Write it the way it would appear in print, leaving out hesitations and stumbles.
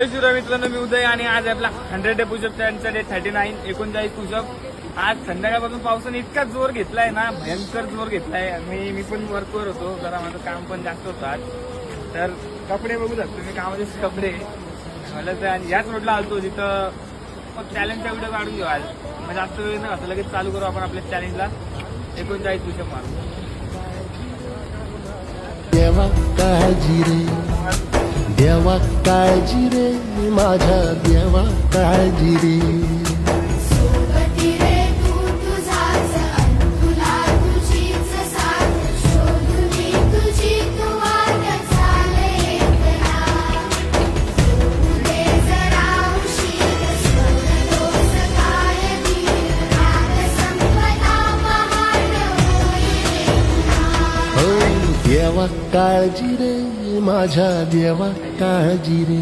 मित्रांनो मी उदय आणि आज आपला 100 डे पुशअप त्यांचा डे 39 39 पुशअप। आज संध्याकाळपासून पावसाने इतका जोर घेतलाय ना, भयंकर जोर घेतलाय। मी पण वर्कवर होतो, जरा माझं काम पण जास्त होतं आज। तर कपडे बघू शकतो मी, कामाचे कपडे मला तर आणि याच रोडला आलतो जिथं चॅलेंजचा व्हिडिओ काढून घेऊ आज। मग जास्त वेळ न घातला लगेच चालू करू आपण आपल्या चॅलेंजला। 39 पुशअप मारू। देवा काळजी रे, देवा काळजी रे, माझ्या देवा काळजी रे। सोबती रे तू तुझाच तुला तुझीच साथ, शोधुनी तुझी तू वाट चाले एकला। उदे जरा उशीर सोड दोष काय धीर, रात संपदा पहाट होई रे पुन्हा। हो देवा काळजी रे, माझ्या देवा काळजी रे।